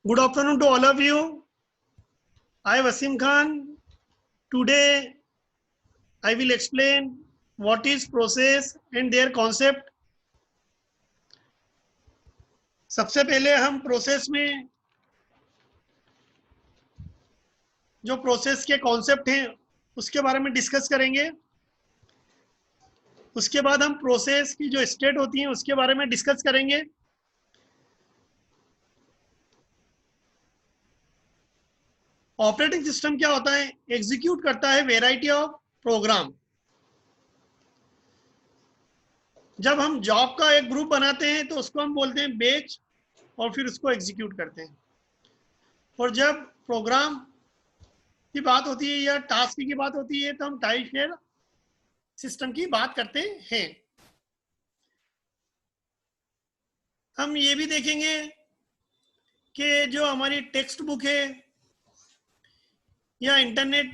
Good afternoon to all of you. I am Wasim Khan. Today I will explain what is process and their concept. सबसे पहले हम process में जो process के concept हैं उसके बारे में डिस्कस करेंगे। उसके बाद हम प्रोसेस की जो स्टेट होती हैं उसके बारे में डिस्कस करेंगे। ऑपरेटिंग सिस्टम क्या होता है? एग्जीक्यूट करता है वेराइटी ऑफ प्रोग्राम। जब हम जॉब का एक ग्रुप बनाते हैं तो उसको हम बोलते हैं बैच और फिर उसको एग्जीक्यूट करते हैं। और जब प्रोग्राम की बात होती है या टास्क की बात होती है तो हम टाइम शेयर सिस्टम की बात करते हैं। हम ये भी देखेंगे कि जो हमारी टेक्स्ट बुक है या इंटरनेट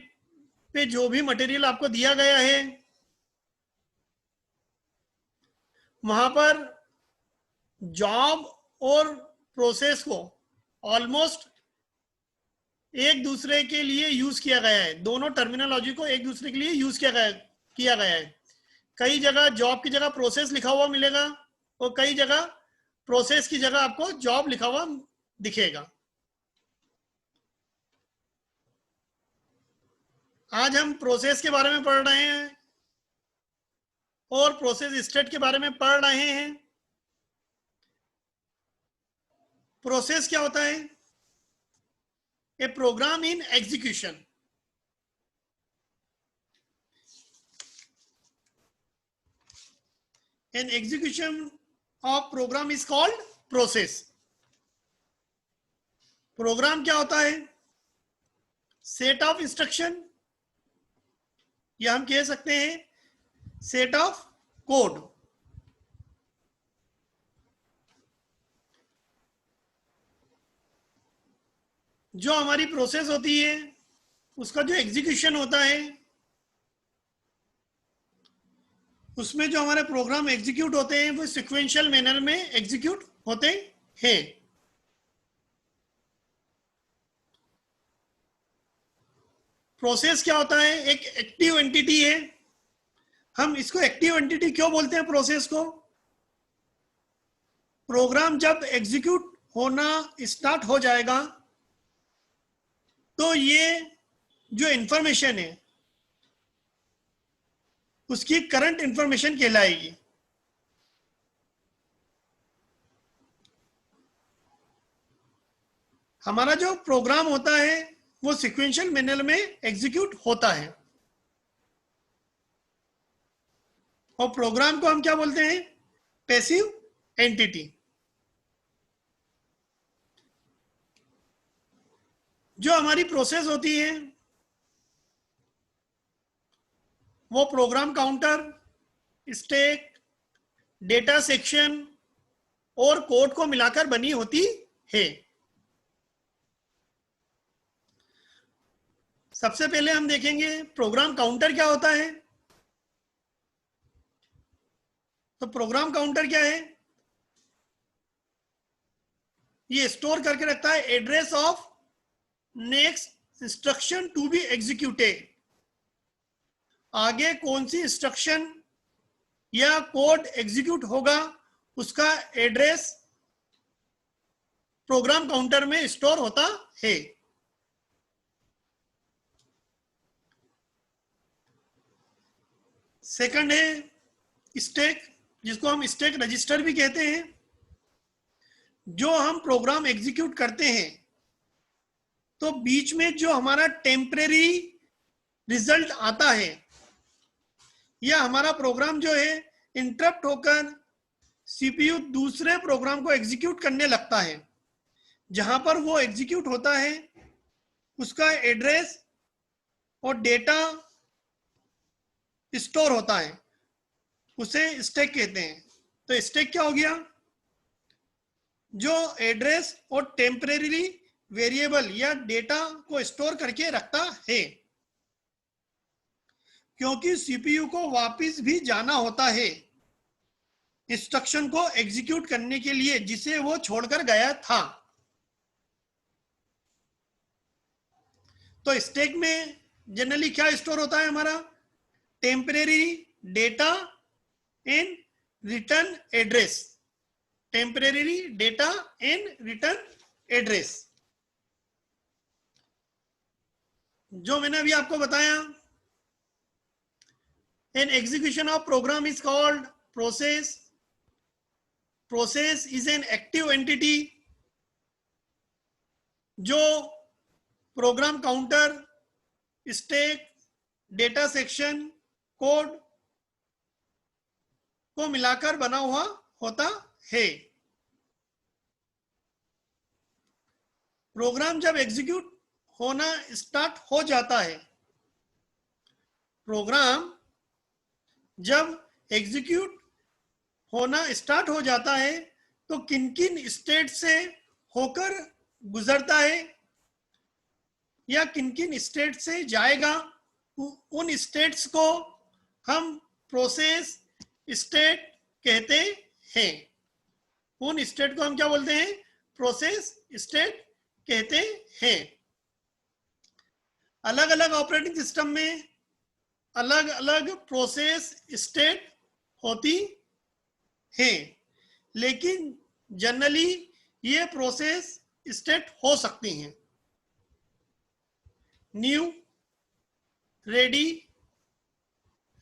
पे जो भी मटेरियल आपको दिया गया है वहां पर जॉब और प्रोसेस को ऑलमोस्ट एक दूसरे के लिए यूज किया गया है। दोनों टर्मिनोलॉजी को एक दूसरे के लिए यूज किया गया है। कई जगह जॉब की जगह प्रोसेस लिखा हुआ मिलेगा और कई जगह प्रोसेस की जगह आपको जॉब लिखा हुआ दिखेगा। आज हम प्रोसेस के बारे में पढ़ रहे हैं और प्रोसेस स्टेट के बारे में पढ़ रहे हैं। प्रोसेस क्या होता है? A program in execution. An execution of program is called process. Program क्या होता है? सेट ऑफ इंस्ट्रक्शन या हम कह सकते हैं सेट ऑफ कोड। जो हमारी प्रोसेस होती है उसका जो एग्जीक्यूशन होता है उसमें जो हमारे प्रोग्राम एग्जीक्यूट होते हैं वो सिक्वेंशियल मैनर में एग्जीक्यूट होते हैं। प्रोसेस क्या होता है? एक एक्टिव एंटिटी है। हम इसको एक्टिव एंटिटी क्यों बोलते हैं प्रोसेस को? प्रोग्राम जब एग्जीक्यूट होना स्टार्ट हो जाएगा तो ये जो इंफॉर्मेशन है उसकी करंट इंफॉर्मेशन कहलाएगी। हमारा जो प्रोग्राम होता है वो सीक्वेंशियल मैनर में एग्जीक्यूट होता है और प्रोग्राम को हम क्या बोलते हैं? Passive entity. जो हमारी प्रोसेस होती है वो programme counter, stack, data section और कोड को मिलाकर बनी होती है। सबसे पहले हम देखेंगे प्रोग्राम काउंटर क्या होता है। तो प्रोग्राम काउंटर क्या है? ये स्टोर करके रखता है address of next instruction to be executed. आगे कौन सी इंस्ट्रक्शन या कोड एग्जीक्यूट होगा उसका एड्रेस प्रोग्राम काउंटर में स्टोर होता है। सेकंड है स्टैक, जिसको हम स्टैक रजिस्टर भी कहते हैं। जो हम प्रोग्राम एग्जीक्यूट करते हैं तो बीच में जो हमारा टेम्परेरी रिजल्ट आता है या हमारा प्रोग्राम जो है इंटरप्ट होकर सीपीयू दूसरे प्रोग्राम को एग्जीक्यूट करने लगता है, जहां पर वो एग्जीक्यूट होता है उसका एड्रेस और डेटा स्टोर होता है, उसे स्टैक कहते हैं। तो स्टैक क्या हो गया? जो एड्रेस और टेम्परेरी वेरिएबल या डेटा को स्टोर करके रखता है, क्योंकि सीपीयू को वापस भी जाना होता है इंस्ट्रक्शन को एग्जीक्यूट करने के लिए जिसे वो छोड़कर गया था। तो स्टैक में जनरली क्या स्टोर होता है हमारा? Temporary data in return address, temporary data in return address. जो मैंने अभी आपको बताया, an execution of program is called process. Process is an active entity जो program counter, stack, data section, code को मिलाकर बना हुआ होता है। प्रोग्राम जब एग्जीक्यूट होना स्टार्ट हो जाता है, प्रोग्राम जब एग्जीक्यूट होना स्टार्ट हो जाता है तो किन किन स्टेट से होकर गुजरता है या किन किन स्टेट से जाएगा, उन स्टेट्स को हम प्रोसेस स्टेट कहते हैं। उन स्टेट को हम क्या बोलते हैं? प्रोसेस स्टेट कहते हैं। अलग अलग ऑपरेटिंग सिस्टम में अलग अलग प्रोसेस स्टेट होती है, लेकिन जनरली ये प्रोसेस स्टेट हो सकती हैं new, ready,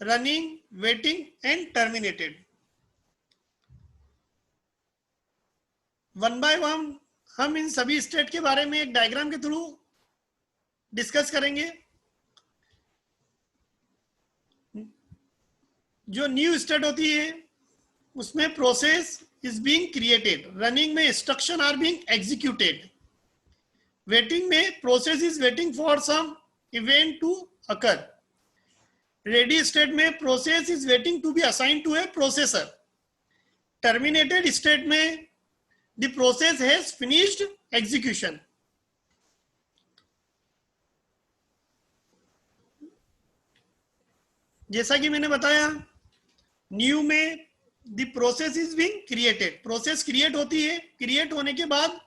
running, waiting and terminated. One by one हम इन सभी स्टेट के बारे में एक डायग्राम के थ्रू डिस्कस करेंगे। जो न्यू स्टेट होती है उसमें process is being created, running में instruction are being executed, waiting में process is waiting for some event to occur, ready state में process is waiting to be assigned to a processor, terminated state में the process has finished execution. जैसा कि मैंने बताया, new में the process is being created, process create होती है, create होने के बाद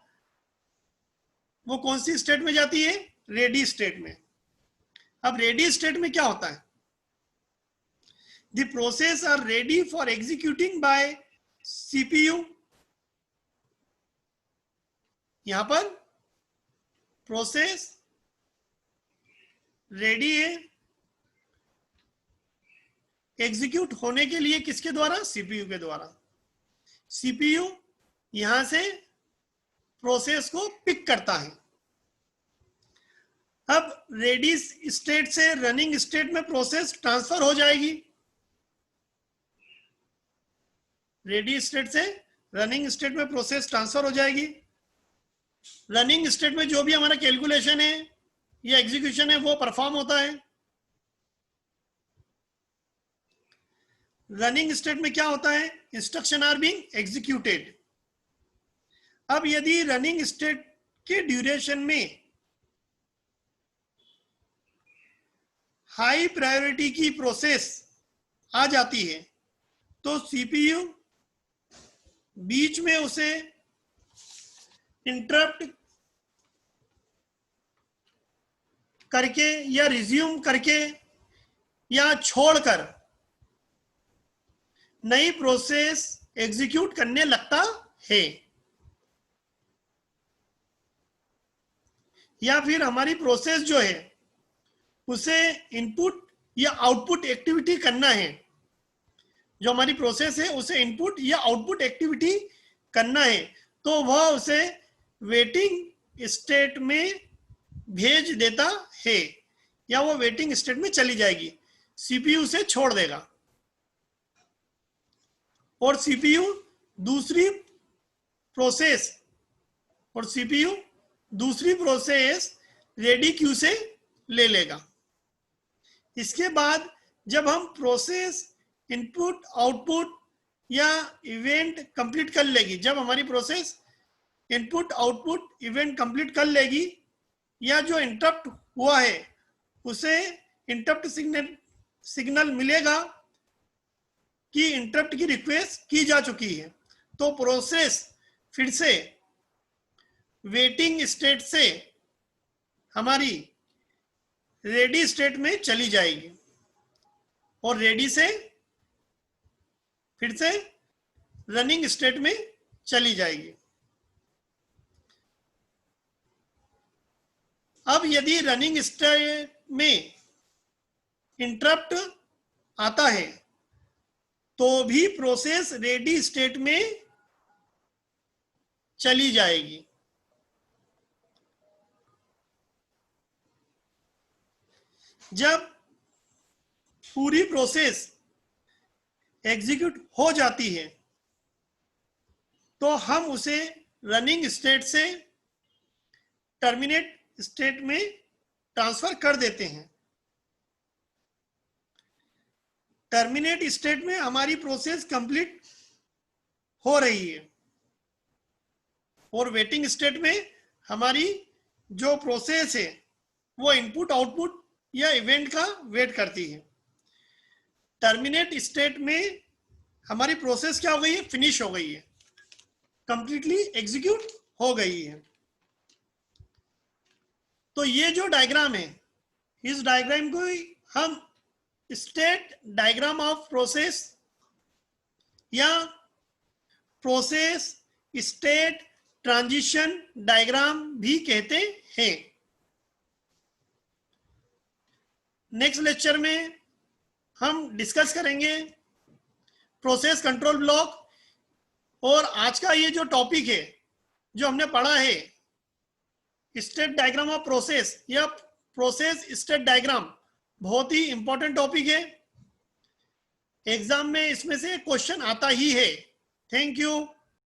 वो कौन सी स्टेट में जाती है? रेडी स्टेट में। अब रेडी स्टेट में क्या होता है? The process are ready for executing by CPU. यहां पर प्रोसेस रेडी है एग्जीक्यूट होने के लिए, किसके द्वारा? सीपीयू के द्वारा। सीपीयू यहां से प्रोसेस को पिक करता है। अब रेडी स्टेट से रनिंग स्टेट में प्रोसेस ट्रांसफर हो जाएगी। रेडी स्टेट से रनिंग स्टेट में प्रोसेस ट्रांसफर हो जाएगी। रनिंग स्टेट में जो भी हमारा कैलकुलेशन है या एग्जीक्यूशन है वो परफॉर्म होता है। रनिंग स्टेट में क्या होता है? Instruction are being executed. अब यदि रनिंग स्टेट के ड्यूरेशन में हाई प्रायोरिटी की प्रोसेस आ जाती है तो सीपीयू बीच में उसे इंटरप्ट करके या रिज्यूम करके या छोड़कर नई प्रोसेस एग्जीक्यूट करने लगता है, या फिर हमारी प्रोसेस जो है उसे इनपुट या आउटपुट एक्टिविटी करना है। जो हमारी प्रोसेस है उसे इनपुट या आउटपुट एक्टिविटी करना है तो वह उसे वेटिंग स्टेट में भेज देता है या वो वेटिंग स्टेट में चली जाएगी, सीपीयू से छोड़ देगा और सीपीयू दूसरी प्रोसेस रेडी क्यू से ले लेगा। इसके बाद जब हम प्रोसेस इनपुट आउटपुट या इवेंट कंप्लीट कर लेगी, जब हमारी process input output event complete कर लेगी या जो इंटरप्ट हुआ है उसे इंटरप्ट सिग्नल मिलेगा कि इंटरप्ट की रिक्वेस्ट की जा चुकी है, तो प्रोसेस फिर से वेटिंग स्टेट से हमारी रेडी स्टेट में चली जाएगी और रेडी से फिर से रनिंग स्टेट में चली जाएगी। अब यदि रनिंग स्टेट में इंटरप्ट आता है तो भी प्रोसेस रेडी स्टेट में चली जाएगी। जब पूरी प्रोसेस एग्जीक्यूट हो जाती है तो हम उसे रनिंग स्टेट से टर्मिनेट स्टेट में ट्रांसफर कर देते हैं। टर्मिनेट स्टेट में हमारी प्रोसेस कंप्लीट हो रही है और वेटिंग स्टेट में हमारी जो प्रोसेस है वो इनपुट आउटपुट या इवेंट का वेट करती है। टर्मिनेट स्टेट में हमारी प्रोसेस क्या हो गई है? फिनिश हो गई है, कंप्लीटली एग्जीक्यूट हो गई है। तो ये जो डायग्राम है, इस डायग्राम को हम स्टेट डायग्राम ऑफ प्रोसेस या प्रोसेस स्टेट ट्रांजिशन डायग्राम भी कहते हैं। नेक्स्ट लेक्चर में हम डिस्कस करेंगे प्रोसेस कंट्रोल ब्लॉक। और आज का ये जो टॉपिक है जो हमने पढ़ा है स्टेट डायग्राम ऑफ प्रोसेस या प्रोसेस स्टेट डायग्राम, बहुत ही इंपॉर्टेंट टॉपिक है। एग्जाम में इसमें से क्वेश्चन आता ही है। Thank you.